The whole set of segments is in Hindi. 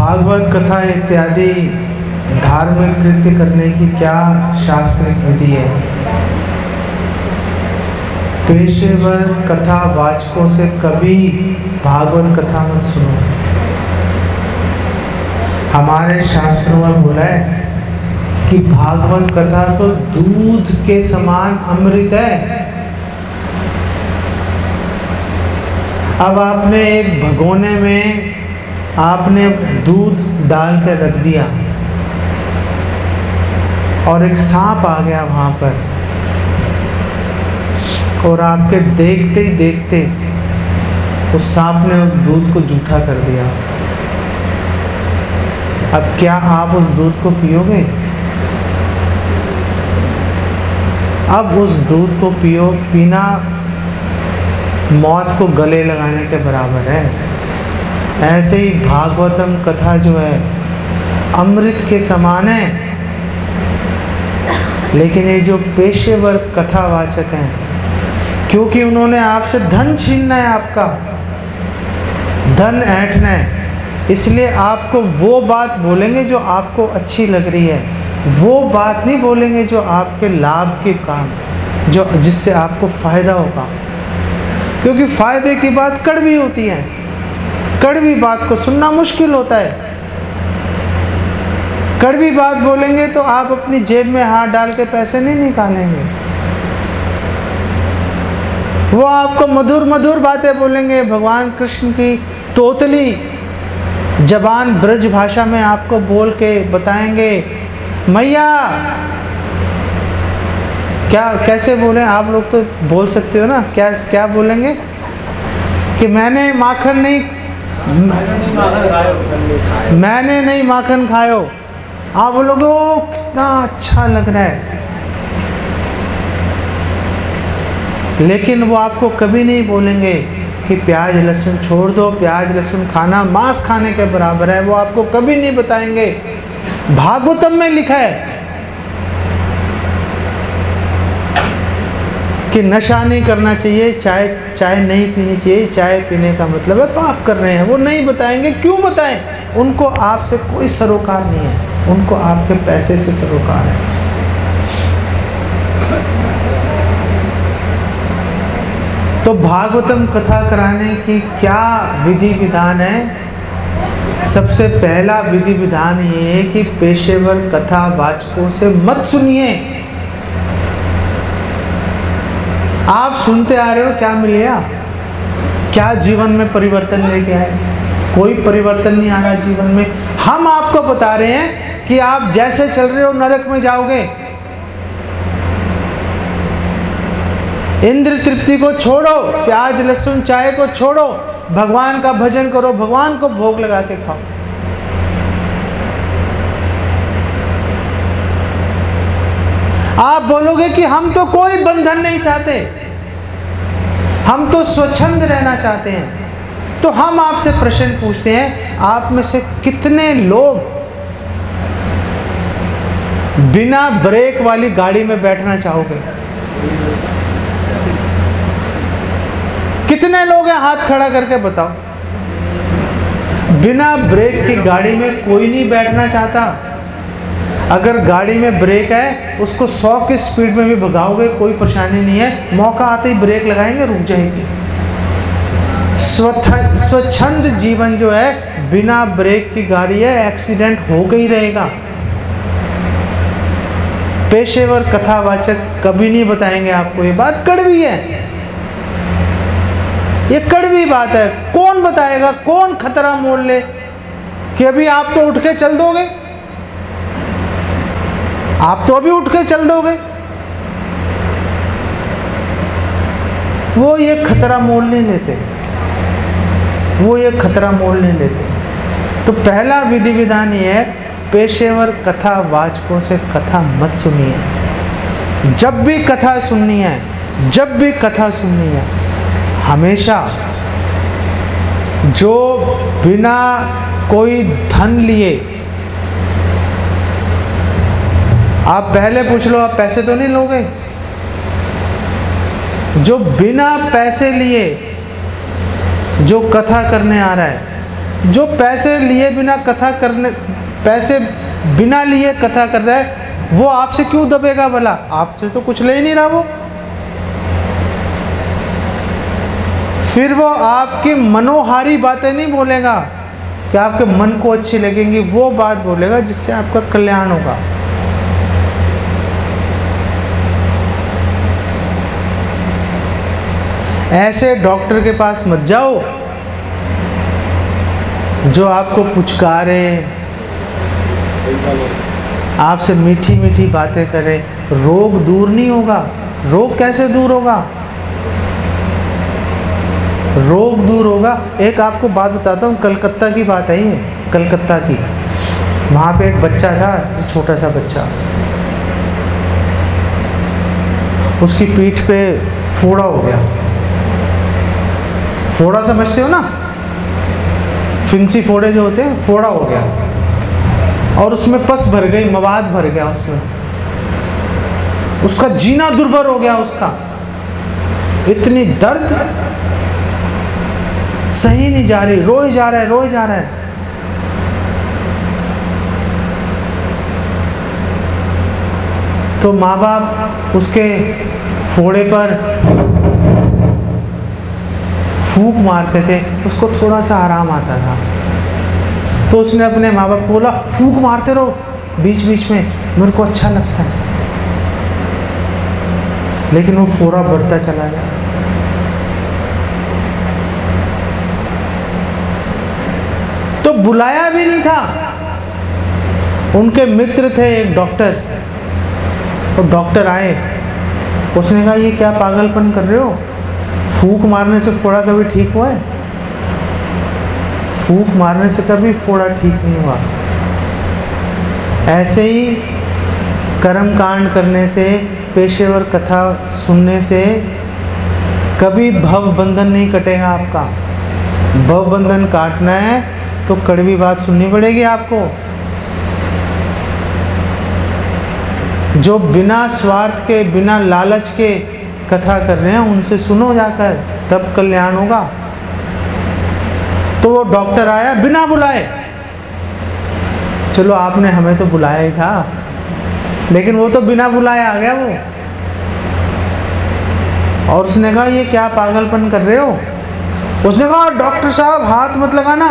भागवत कथा इत्यादि धार्मिक कृत्य करने की क्या शास्त्रिक विधि है? पेशेवर कथा वाचकों से कभी भागवत कथा मत सुनो। हमारे शास्त्रों में बोला है कि भागवत कथा तो दूध के समान अमृत है। अब आपने एक भगोने में आपने दूध डाल कर रख दिया और एक सांप आ गया वहाँ पर और आपके देखते ही देखते उस सांप ने उस दूध को जूठा कर दिया। अब क्या आप उस दूध को पियोगे? अब उस दूध को पीना मौत को गले लगाने के बराबर है। ऐसे ही भागवतम कथा जो है अमृत के समान है। लेकिन ये जो पेशेवर कथावाचक हैं, क्योंकि उन्होंने आपसे धन छीनना है, आपका धन ऐंठना है, इसलिए आपको वो बात बोलेंगे जो आपको अच्छी लग रही है, वो बात नहीं बोलेंगे जो आपके लाभ के काम, जो जिससे आपको फ़ायदा होगा। क्योंकि फ़ायदे की बात कड़वी होती है, कड़वी बात को सुनना मुश्किल होता है। कड़वी बात बोलेंगे तो आप अपनी जेब में हाथ डाल के पैसे नहीं निकालेंगे। वो आपको मधुर मधुर बातें बोलेंगे, भगवान कृष्ण की तोतली जबान ब्रज भाषा में आपको बोल के बताएंगे। मैया क्या कैसे बोलें? आप लोग तो बोल सकते हो ना, क्या क्या बोलेंगे कि मैंने नहीं माखन खायो। आप बोलोगे ओ कितना अच्छा लग रहा है, लेकिन वो आपको कभी नहीं बोलेंगे कि प्याज लहसुन छोड़ दो, प्याज लहसुन खाना मांस खाने के बराबर है। वो आपको कभी नहीं बताएंगे। भागवतम में लिखा है कि नशा नहीं करना चाहिए, चाय नहीं पीनी चाहिए, चाय पीने का मतलब है पाप कर रहे हैं। वो नहीं बताएंगे। क्यों बताएं? उनको आपसे कोई सरोकार नहीं है, उनको आपके पैसे से सरोकार है। तो भागवतम कथा कराने की क्या विधि विधान है? सबसे पहला विधि विधान ये है कि पेशेवर कथा वाचकों से मत सुनिए। आप सुनते आ रहे हो, क्या मिलेगा? क्या जीवन में परिवर्तन लेके आए? कोई परिवर्तन नहीं आ रहा जीवन में। हम आपको बता रहे हैं कि आप जैसे चल रहे हो नरक में जाओगे। इंद्र तृप्ति को छोड़ो, प्याज लहसुन चाय को छोड़ो, भगवान का भजन करो, भगवान को भोग लगा के खाओ। आप बोलोगे कि हम तो कोई बंधन नहीं चाहते, हम तो स्वच्छंद रहना चाहते हैं। तो हम आपसे प्रश्न पूछते हैं, आप में से कितने लोग बिना ब्रेक वाली गाड़ी में बैठना चाहोगे? कितने लोग हैं? हाथ खड़ा करके बताओ। बिना ब्रेक की गाड़ी में कोई नहीं बैठना चाहता। अगर गाड़ी में ब्रेक है, उसको 100 की स्पीड में भी भगाओगे कोई परेशानी नहीं है, मौका आते ही ब्रेक लगाएंगे, रुक जाएंगे। स्वच्छंद जीवन जो है बिना ब्रेक की गाड़ी है, एक्सीडेंट हो गई रहेगा। पेशेवर कथावाचक कभी नहीं बताएंगे आपको। ये बात कड़वी है, ये कड़वी बात है। कौन बताएगा? कौन खतरा मोल ले कि अभी आप तो उठ के चल दोगे, आप तो अभी उठ के चल दोगे। वो ये खतरा मोल नहीं लेते, वो ये खतरा मोल नहीं लेते। तो पहला विधि विधान ये है, पेशेवर कथा वाचकों से कथा मत सुनिए। जब भी कथा सुननी है, जब भी कथा सुननी है, हमेशा जो बिना कोई धन लिए, आप पहले पूछ लो, आप पैसे तो नहीं लोगे? जो बिना पैसे लिए जो कथा करने आ रहा है, जो पैसे लिए बिना कथा करने, पैसे बिना लिए कथा कर रहा है, वो आपसे क्यों दबेगा भला? आपसे तो कुछ ले ही नहीं रहा वो। फिर वो आपकी मनोहारी बातें नहीं बोलेगा कि आपके मन को अच्छी लगेंगी, वो बात बोलेगा जिससे आपका कल्याण होगा। ऐसे डॉक्टर के पास मत जाओ जो आपको पुचकारे, आपसे मीठी मीठी बातें करे। रोग दूर नहीं होगा। रोग कैसे दूर होगा? रोग दूर होगा। एक आपको बात बताता हूँ, कलकत्ता की बात है ये, कलकत्ता की। वहाँ पे एक बच्चा था, छोटा सा बच्चा, उसकी पीठ पे फोड़ा हो गया। फोड़ा समझते हो ना, फिंसी फोड़े जो होते हैं, फोड़ा हो गया और उसमें पस भर गई, मवाद भर गया उसमें। उसका जीना दुर्भर हो गया, उसका इतनी दर्द सही नहीं जा रही, रोए जा रहा है, रोए जा रहा है। तो माँ बाप उसके फोड़े पर फूंक मारते थे, उसको थोड़ा सा आराम आता था। तो उसने अपने माँ बाप को बोला, फूंक मारते रहो बीच बीच में, मेरे को अच्छा लगता है। लेकिन वो फोड़ा बढ़ता चला गया। तो बुलाया भी नहीं था। उनके मित्र थे एक डॉक्टर, तो डॉक्टर आए, उसने कहा ये क्या पागलपन कर रहे हो? फूंक मारने से फोड़ा कभी ठीक हुआ है? फूंक मारने से कभी फोड़ा ठीक नहीं हुआ। ऐसे ही कर्म कांड करने से, पेशेवर कथा सुनने से कभी भव बंधन नहीं कटेगा आपका। भव बंधन काटना है तो कड़वी बात सुननी पड़ेगी आपको। जो बिना स्वार्थ के, बिना लालच के कथा कर रहे हैं, उनसे सुनो जाकर, तब कल्याण होगा। तो वो डॉक्टर आया बिना बुलाए। चलो आपने हमें तो बुलाया ही था, लेकिन वो तो बिना बुलाए आ गया वो। और उसने कहा ये क्या पागलपन कर रहे हो? उसने कहा डॉक्टर साहब हाथ मत लगाना।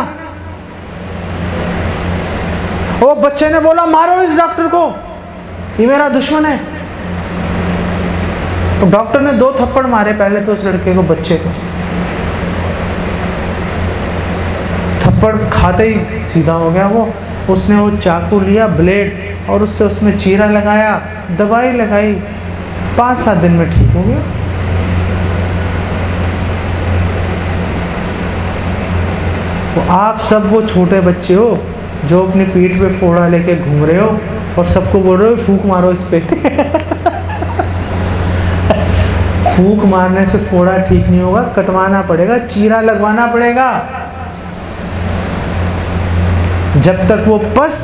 वो बच्चे ने बोला मारो इस डॉक्टर को, ये मेरा दुश्मन है। तो डॉक्टर ने 2 थप्पड़ मारे पहले तो उस लड़के को, बच्चे को। थप्पड़ खाते ही सीधा हो गया वो। उसने वो चाकू लिया, ब्लेड, और उससे उसमें चीरा लगाया, दवाई लगाई, 5-7 दिन में ठीक हो गया। तो आप सब वो छोटे बच्चे हो जो अपनी पीठ पे फोड़ा लेके घूम रहे हो और सबको बोल रहे हो फूंक मारो इस पे। फूंक मारने से फोड़ा ठीक नहीं होगा, कटवाना पड़ेगा, चीरा लगवाना पड़ेगा। जब तक वो पस,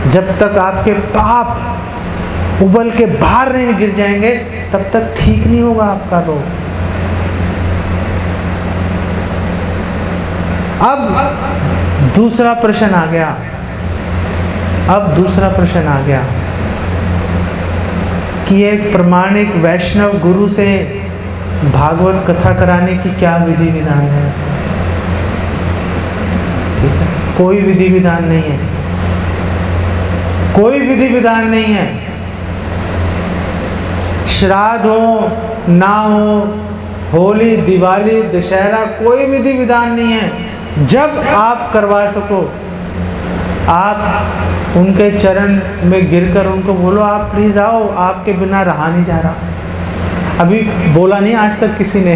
जब तक आपके पाप उबल के बाहर नहीं गिर जाएंगे, तब तक ठीक नहीं होगा आपका रोग। अब दूसरा प्रश्न आ गया। अब दूसरा प्रश्न आ गया कि एक प्रमाणिक वैष्णव गुरु से भागवत कथा कराने की क्या विधि विधान है? कोई विधि विधान नहीं है, कोई विधि विधान नहीं है। श्राद्ध हो ना हो, होली, दिवाली, दशहरा, कोई विधि विधान नहीं है। जब आप करवा सको, आप उनके चरण में गिरकर उनको बोलो आप प्लीज आओ, आपके बिना रहा नहीं जा रहा। अभी बोला नहीं आज तक किसी ने,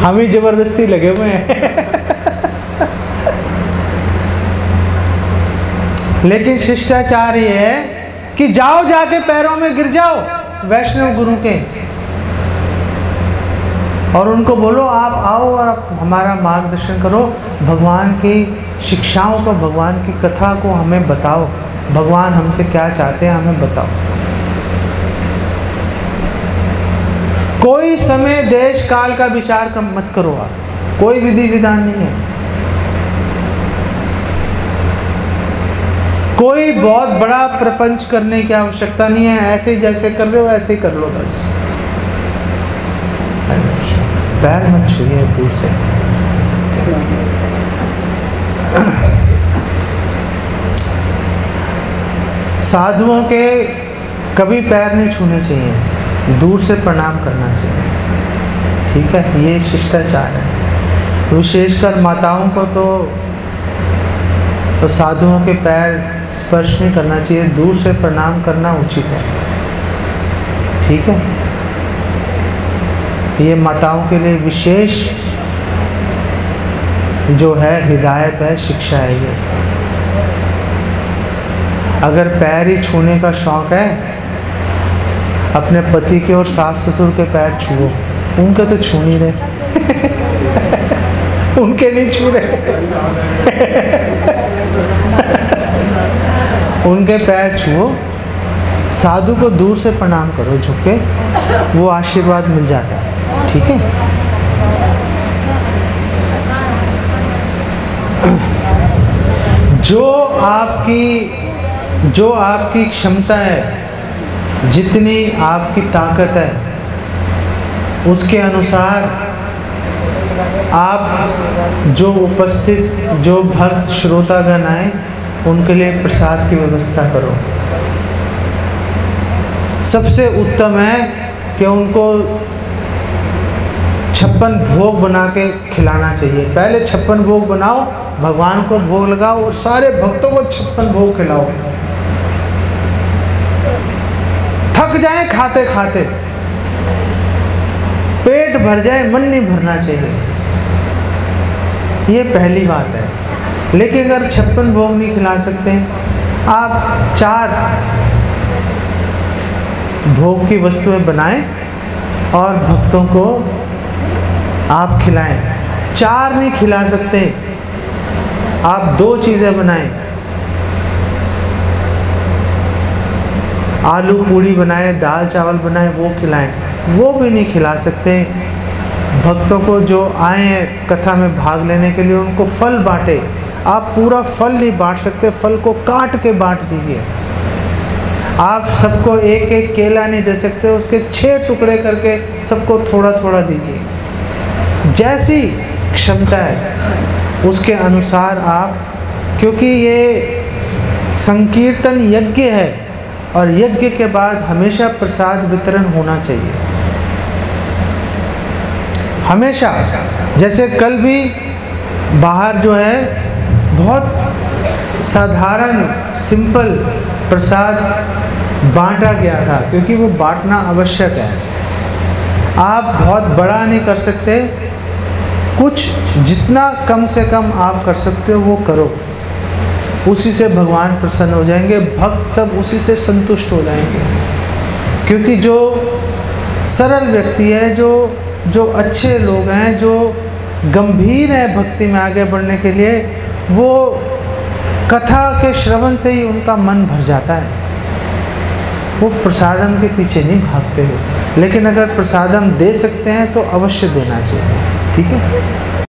हम ही जबरदस्ती लगे हुए हैं। लेकिन शिष्टाचार ये है कि जाओ, जाके पैरों में गिर जाओ वैष्णव गुरु के, और उनको बोलो आप आओ और आप हमारा मार्गदर्शन करो, भगवान की शिक्षाओं को, भगवान की कथा को हमें बताओ, भगवान हमसे क्या चाहते हैं हमें बताओ। कोई समय देश काल का विचार मत करो आप, कोई विधि विधान नहीं है। कोई बहुत बड़ा प्रपंच करने की आवश्यकता नहीं है, ऐसे ही जैसे कर रहे हो ऐसे ही कर लो बस। पैर मत छूइए दूर से। साधुओं के कभी पैर नहीं छूने चाहिए, दूर से प्रणाम करना चाहिए, ठीक है, ये शिष्टाचार है। विशेषकर माताओं को तो साधुओं के पैर स्पर्श नहीं करना चाहिए, दूर से प्रणाम करना उचित है, ठीक है। ये माताओं के लिए विशेष जो है हिदायत है, शिक्षा है ये। अगर पैर ही छूने का शौक है, अपने पति के और सास ससुर के पैर छुओ, उनके तो छू नहीं रहे उनके नहीं छू रहे उनके पैर छुओ, साधु को दूर से प्रणाम करो झुक के, वो आशीर्वाद मिल जाता है, ठीक है। जो आपकी क्षमता है, जितनी आपकी ताकत है, उसके अनुसार आप जो उपस्थित जो भक्त श्रोतागण आए उनके लिए प्रसाद की व्यवस्था करो। सबसे उत्तम है कि उनको 56 भोग बना के खिलाना चाहिए। पहले 56 भोग बनाओ, भगवान को भोग लगाओ और सारे भक्तों को 56 भोग खिलाओ। थक जाए खाते खाते, पेट भर जाए, मन नहीं भरना चाहिए, ये पहली बात है। लेकिन अगर 56 भोग नहीं खिला सकते, आप 4 भोग की वस्तुएं बनाएं और भक्तों को आप खिलाएं। 4 नहीं खिला सकते, आप 2 चीज़ें बनाएं, आलू पूड़ी बनाएं, दाल चावल बनाएं, वो खिलाएं। वो भी नहीं खिला सकते, भक्तों को जो आए हैं कथा में भाग लेने के लिए उनको फल बांटे। आप पूरा फल नहीं बांट सकते, फल को काट के बांट दीजिए। आप सबको एक एक केला नहीं दे सकते, उसके 6 टुकड़े करके सबको थोड़ा थोड़ा दीजिए। जैसी क्षमता है उसके अनुसार आप, क्योंकि ये संकीर्तन यज्ञ है और यज्ञ के बाद हमेशा प्रसाद वितरण होना चाहिए, हमेशा। जैसे कल भी बाहर जो है बहुत साधारण सिंपल प्रसाद बांटा गया था, क्योंकि वो बांटना आवश्यक है। आप बहुत बड़ा नहीं कर सकते, कुछ जितना कम से कम आप कर सकते हो वो करो, उसी से भगवान प्रसन्न हो जाएंगे, भक्त सब उसी से संतुष्ट हो जाएंगे। क्योंकि जो सरल व्यक्ति है, जो अच्छे लोग हैं, जो गंभीर है भक्ति में आगे बढ़ने के लिए, वो कथा के श्रवण से ही उनका मन भर जाता है, वो प्रसादम के पीछे नहीं भागते हो। लेकिन अगर प्रसादम दे सकते हैं तो अवश्य देना चाहिए, ठीक है।